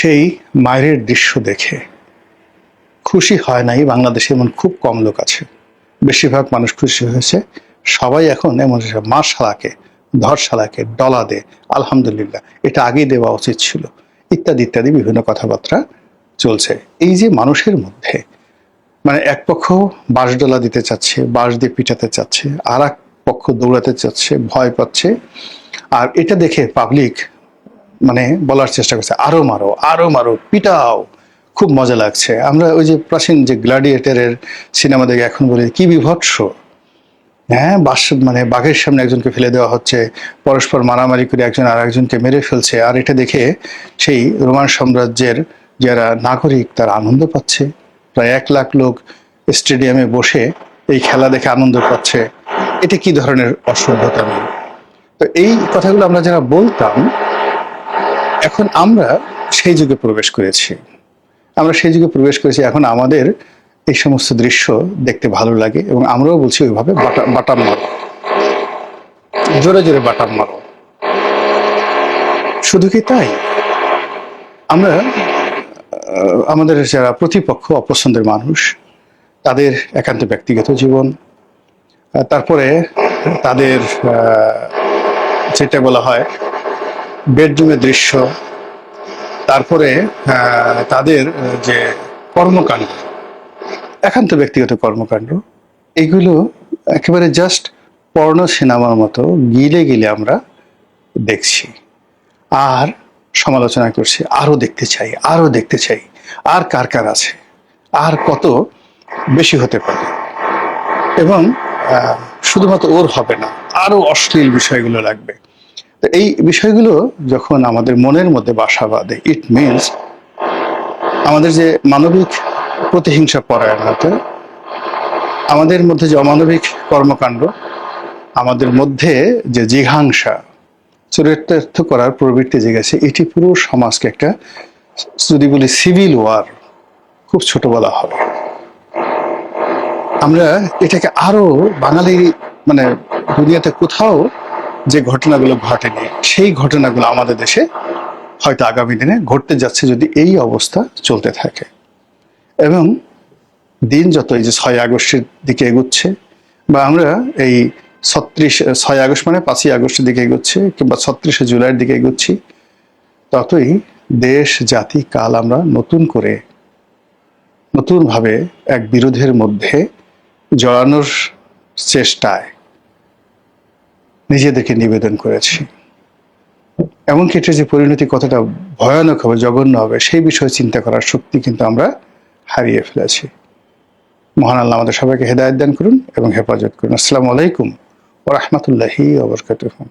সেই মায়ের দৃশ্য দেখে খুশি হয় নাই বাংলাদেশে এমন খুব কম লোক আছে। বেশিরভাগ মানুষ খুশি হয়েছে। সবাই এখন এমন মা শালাকে, ধর শালাকে, ডলা দে, আলহামদুলিল্লাহ, এটা আগেই দেওয়া উচিত ছিল, ইত্যাদি ইত্যাদি বিভিন্ন কথাবার্তা চলছে। এই যে মানুষের মধ্যে মানে এক পক্ষ বাঁশডলা দিতে চাচ্ছে, বাঁশ দিয়ে পিটাতে চাচ্ছে, আর এক পক্ষ দৌড়াতে চাচ্ছে, ভয় পাচ্ছে। আর এটা দেখে পাবলিক মানে বলার চেষ্টা করছে আরো মারো, আরো মারো, পিটাও, খুব মজা লাগছে। আমরা ওই যে প্রাচীন যে গ্ল্যাডিয়েটরের সিনেমা দেখে এখন বলি কি বিভৎস, হ্যাঁ, মানে বাঘের সামনে একজনকে ফেলে দেওয়া হচ্ছে, পরস্পর মারামারি করে একজন আর একজনকে মেরে ফেলছে। আর এটা দেখে সেই রোমান সাম্রাজ্যের যারা নাগরিক তারা আনন্দ পাচ্ছে। প্রায় 1 লাখ লোক স্টেডিয়ামে বসে এই খেলা দেখে আনন্দ পাচ্ছে। এটা কি ধরনের অসভ্যতা নেই? তো এই কথাগুলো আমরা যারা বলতাম, এখন আমরা সেই যুগে প্রবেশ করেছি। এখন আমাদের এই সমস্ত দৃশ্য দেখতে ভালো লাগে এবং আমরাও বলছি ওইভাবে বাটাম মারো, জোরে জোরে বাটাম মারো। শুধু কি তাই, আমরা আমাদের যারা প্রতিপক্ষ, অপছন্দের মানুষ, তাদের একান্ত ব্যক্তিগত জীবন, তারপরে তাদের যেটা বলা হয় বেডরুমের দৃশ্য, তারপরে তাদের যে কর্মকাণ্ড, একান্ত ব্যক্তিগত কর্মকাণ্ড, এগুলো একেবারে জাস্ট পর্ণ সিনেমার মতো গিলে গিলে আমরা দেখছি আর সমালোচনা করছি। আরো দেখতে চাই, আরো দেখতে চাই, আর কার কার আছে, আর কত বেশি হতে পারে। এবং শুধুমাত্র ওর হবে না, আরো অশ্লীল বিষয়গুলো লাগবে। তো এই বিষয়গুলো যখন আমাদের মনের মধ্যে বাসা বাঁধে, ইট মিনস আমাদের যে মানবিক প্রতিহিংসা পরায়ণতা, আমাদের মধ্যে যে অমানবিক কর্মকাণ্ড, আমাদের মধ্যে যে জিঘাংসা, চরিতার্থ করার প্রবৃত্তি জেগেছে, এটি পুরো সমাজকে একটা, যদি বলি সিভিল ওয়ার, খুব ছোট বলা হবে। আমরা এটাকে আরো বাঙালি মানে দুনিয়াতে কোথাও যে ঘটনাগুলো ঘটেনি, সেই ঘটনাগুলো আমাদের দেশে হয়তো আগামী দিনে ঘটতে যাচ্ছে যদি এই অবস্থা চলতে থাকে। এবং দিন যত এই যে 6 আগস্টের দিকে এগুচ্ছে, বা আমরা এই 6 আগস্ট মানে 5ই আগস্টের দিকে এগোচ্ছে, কিংবা 36শে জুলাইয়ের দিকে এগোচ্ছি, ততই দেশ, জাতি, কাল আমরা নতুনভাবে এক বিরোধের মধ্যে জড়ানোর চেষ্টায় নিজেদেরকে নিবেদন করেছি। এমনকি এটা যে পরিণতি কতটা ভয়ানক হবে, জঘন্য হবে, সেই বিষয়ে চিন্তা করার শক্তি কিন্তু আমরা হারিয়ে ফেলেছি। মহান আল্লাহ আমাদের সবাইকে হেদায়েত দান করুন এবং হেফাজত করুন। আসসালামু আলাইকুম ওয়া রাহমাতুল্লাহি ওয়া বারাকাতুহু।